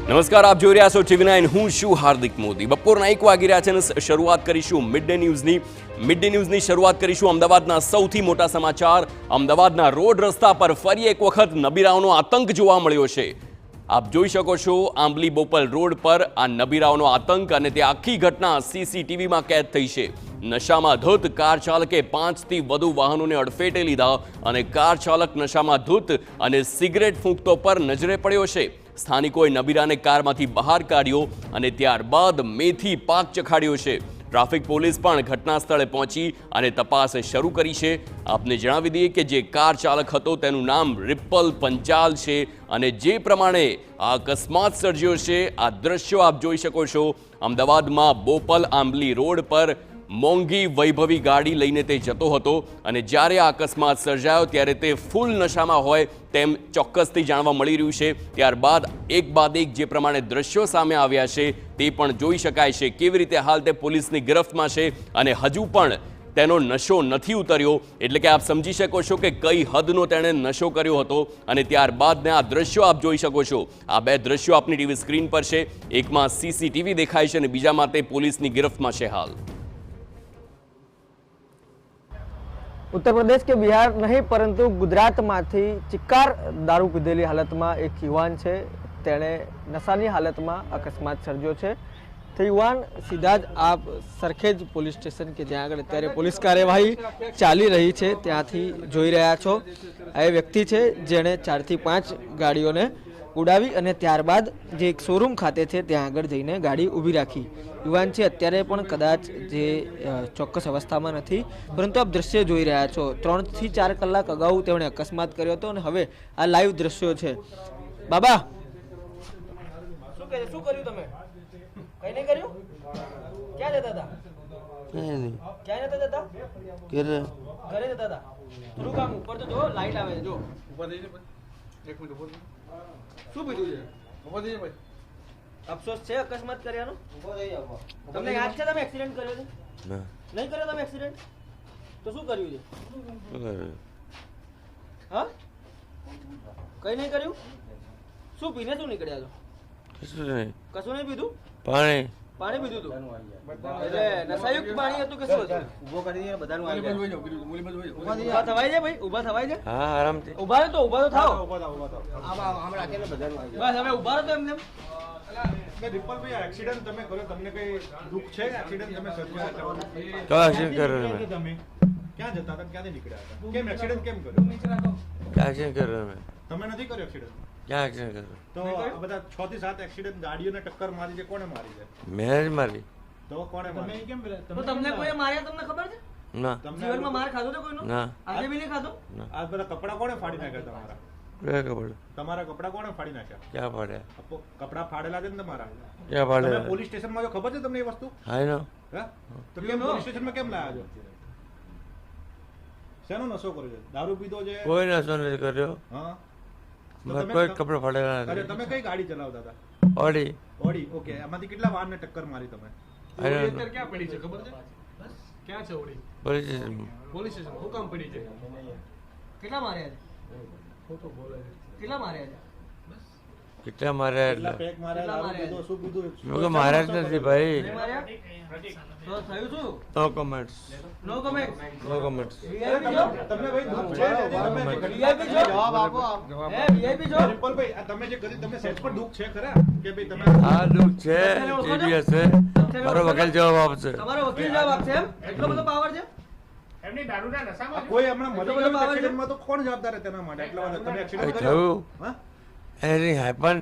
નમસ્કાર, આપ જોઈ રહ્યા છો TV9. હું છું હાર્દિક મોદી. બપોરના 1 વાગી રહ્યા છે અને શરૂઆત કરીશું મિડ ડે ન્યૂઝની શરૂઆત કરીશું અમદાવાદના સૌથી મોટા સમાચાર. અમદાવાદના રોડ રસ્તા પર ફરી એક વખત નબીરાઓનો આતંક જોવા મળ્યો છે. આપ જોઈ શકો છો આંબલી બોપલ રોડ પર આ નબીરાઓનો આતંક, અને તે આખી ઘટના CCTVમાં કેદ થઈ છે. નશામાં ધૂત કાર ચાલકે 5થી વધુ વાહનોને અડફેટે લીધા અને કાર ચાલક નશામાં ધૂત અને સિગરેટ ફૂંકતો પર નજરે પડ્યો છે. સ્થાનિકોએ નબીરાને કારમાંથી બહાર કાઢ્યો અને ત્યારબાદ મેથી પાક ચખાડ્યો છે. ટ્રાફિક પોલીસ પણ ઘટના સ્થળે પહોંચી અને તપાસ શરૂ કરી છે. આપને જણાવી દઈએ કે જે કાર ચાલક હતો તેનું નામ રિપલ પંચાલ છે અને જે પ્રમાણે આ અકસ્માત સર્જ્યો છે, આ દ્રશ્યો આપ જોઈ શકો છો. અમદાવાદમાં બોપલ આંબલી રોડ પર મોંઘી વૈભવી ગાડી લઈને તે જતો હતો અને જ્યારે આ અકસ્માત સર્જાયો ત્યારે તે ફૂલ નશામાં હોય તેમ ચોક્કસથી જાણવા મળી રહ્યું છે. ત્યારબાદ એક બાદ એક જે પ્રમાણે દ્રશ્યો સામે આવ્યા છે તે પણ જોઈ શકાય છે. કેવી રીતે હાલ તે પોલીસની ગિરફ્તમાં છે અને હજુ પણ તેનો નશો નથી ઉતર્યો, એટલે કે આપ સમજી શકો છો કે કઈ હદનો તેણે નશો કર્યો હતો. અને ત્યારબાદના આ દ્રશ્યો આપ જોઈ શકો છો. આ બે દ્રશ્યો આપની ટીવી સ્ક્રીન પર છે. એકમાં CCTV દેખાય છે અને બીજામાં તે પોલીસની ગિરફ્તમાં છે. હાલ उत्तर प्रदेश के बिहार नहीं परंतु गुजरात में चिक्कार दारू पीधेली हालत में एक युवान है तेने नशानी हालत में अकस्मात सर्जो है. तो युवान सीधा ज आप सरखेज पुलिस स्टेशन के ज्યાં આગળ અત્યારે પોલીસ કાર્યવાહી ચાલી રહી છે ત્યાંથી જોઈ રહ્યા છો. આ વ્યક્તિ છે જેણે 4 થી 5 ગાડીઓને ઉડાવી અને ત્યારબાદ જે એક શોરૂમ ખાતે છે ત્યાં આગળ જઈને ગાડી ઊભી રાખી. યુવાન છે અત્યારે પણ કદાચ જે ચોક્કસ અવસ્થામાં નથી, પરંતુ આપ દ્રશ્ય જોઈ રહ્યા છો. 3 થી 4 કલાક અગાઉ તેમણે અકસ્માત કર્યો હતો અને હવે આ લાઈવ દ્રશ્યો છે. બાબા શું કર્યું તમે? કઈ નહીં કર્યું? ક્યાં જતા હતા? ક્યાં જતા હતા? ઘરે જતા હતા. થોડું કામ ઉપર તો જો, લાઈટ આવે છે જો. ઉપર જઈને 1 મિનિટ ઉભો. શું પીધું છે? ઉભો થઈ ભાઈ. અફસોસ છે અકસ્માત કર્યાનો? ઉભો થઈ જાવ. તમને યાદ છે તમે એક્સિડન્ટ કર્યો છે? ના. નહીં કર્યો તમે એક્સિડન્ટ? તો શું કર્યું છે? હા? કઈ નહીં કર્યું? શું પીને શું નીકળ્યા છો? કશું નહીં પીધું? પાણી પીધું હતું? એટલે નશાયુક્ત પાણી હતું કે શું હતું? ઉભો કરી દે બધાનું આવી જાય. ઉભા થવાય છે ભાઈ? ઉભા થવાય છે? હા, આરામથી. ઉભા તો થાવ. આમ રાખીને બધાનું આવી જાય. બસ હવે ઉભા રહો તો એમને. રિપલભાઈ, એક્સિડન્ટ તમે કર્યો, તમને કઈ દુઃખ છે? એક્સિડન્ટ તમે સર્જ્યો? તો એક્સિડન્ટ કર્યો તમે ક્યાં જતા હતા? ક્યાંથી નીકળ્યા હતા? કેમ એક્સિડન્ટ કેમ કર્યો? એક્સિડન્ટ કર્યો તમે નથી કર્યો એક્સિડન્ટ? ક્યાં એક્સિડન્ટ કર્યો? તો આ બધા 6 થી 7 એક્સિડન્ટ ગાડીઓને ટક્કર મારી છે, કોણે મારી છે? મેં જ મારી. તો કોણે મારી? કેમ તો તમને કોઈ માર્યા તમને ખબર છે? ના. જીવનમાં માર ખાધો તો કોઈનો? ના. આજે બી નહીં ખાધો? આ બધા કપડા કોણે ફાડી નાખ્યા તમારા? તમારા કપડા કોણે ફાડી નાખ્યા? ક્યાં પાડ્યા? કપડા ફાડેલા છે ને તમારા? ક્યાં પાડ્યા? પોલીસ સ્ટેશનમાં જો ખબર છે તમને એ વસ્તુ? હા નો. હા, તો કેમ પોલીસ સ્ટેશનમાં કેમ લાયા છો? શેનો નશો કર્યો છે? દારૂ પીધો છે? કોઈ નશો નથી કર્યો. હા, કોઈ કપડા ફાડેલા અરે નથી. તમે કઈ ગાડી ચલાવતા હતા? ઓડી. ઓકે, એમાંથી કેટલા વાહનને ટક્કર મારી તમે? ક્યાં પડી છે ખબર છે? ક્યાં છે Audi? Police station. Police station. હું કામ પડી છે? કેટલા માર્યા છે? ખોટું બોલે છે. કેટલા માર્યા છે? કેટલા માર્યા કેટલા એટલે પેક માર્યા? દારૂ પીધો, શું પીધું? લોકો માર્યા જ નથી ભાઈ. નહીં માર્યા? તો થયું શું? No comments. No comment. No comments. તમને ભાઈ દુઃખ છે? તમે VIP છો? જવાબ આપો. હે VIP છો? રિપલભાઈ, આ તમે જે કરી, તમને સેટ પર દુઃખ છે ખરા કે ભાઈ તમે? આ દુઃખ છે, TBS છે. મારો વકીલ જવાબ આપશે. તમારો વકીલ જવાબ આપશે એમ? એટલો બધો પાવર છે? એમની દારૂના નશામાં કોઈ હમણાં મરી ગયું એક્સિડન્ટમાં તો કોણ જવાબદાર તેના માટે? એટલા બધા તમે એક્સિડન્ટ કઈ કર્યો? થયું? હા? એની હેપન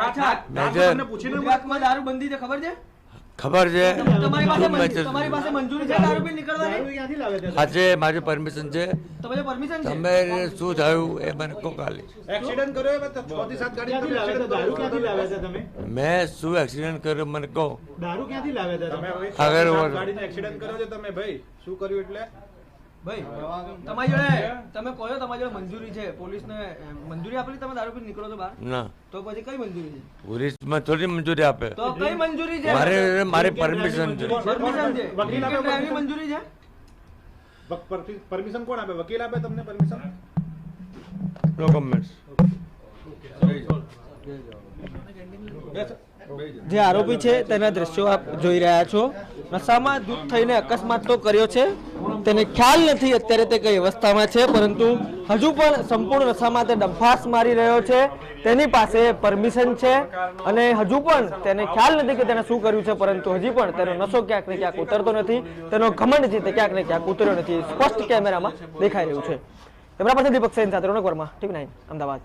અચ્છા, મેજર. તમને પૂછીને ગુજરાતમાં દારૂબંધી છે ખબર છે? ખબર છે. તમારી પાસે મંજૂરી છે દારૂ પી નીકળવાની? દારૂ ક્યાંથી લાવે છે? આજે મારી પરમિશન છે. તમારી પરમિશન છે? તમે શું થયું એ મને કહો ખાલી. એક્સિડન્ટ કર્યો એ 6 થી 7 ગાડી તમે એક્સિડન્ટ દારૂ ક્યાંથી લાવે છે તમે? મેં શું એક્સિડન્ટ કર્યો મને કહો. દારૂ ક્યાંથી લાવે છે તમે? આગળ ગાડીને એક્સિડન્ટ કર્યો છે તમે ભાઈ, શું કર્યું એટલે? ભાઈ તમારી જોડે તમે કહો છો તમારી જોડે મંજૂરી છે, પોલીસને મંજૂરી આપેલી તમે દારૂ પી નીકળો છો બહાર? ના. તો પછી કઈ મંજૂરી છે? પોલીસમાં થોડી મંજૂરી આપે. તો કઈ મંજૂરી છે? મારી પરમિશન છે. પરમિશન છે. વકીલ આપે ડ્રાઈવની મંજૂરી છે? પરમિશન કોણ આપે? વકીલ આપે તમને પરમિશન? નો કમેન્ટ્સ. જે આરોપી છે તેના દ્રશ્યો આપ જોઈ રહ્યા છો. નશામાં ધૂત થઈને અકસ્માત તો કર્યો છે, તેને ખ્યાલ નથી અત્યારે તે કઈ અવસ્થામાં છે, પરંતુ હજુ પણ સંપૂર્ણ નશામાં તે ડંફાસ મારી રહ્યો છે. તેની પાસે પરમિશન છે અને હજુ પણ તેને ખ્યાલ નથી કે તેને શું કર્યું છે, પરંતુ હજી પણ તેનો નશો ક્યાંક ને ક્યાંક ઉતરતો નથી. તેનો ઘમંડ છે તે ક્યાંક ને ક્યાંક ઉતર્યો નથી, સ્પષ્ટ કેમેરામાં દેખાઈ રહ્યું છે. કેમેરા પાસે દીપક સેન સાથે રોનક વર્મા, TV9 અમદાવાદ.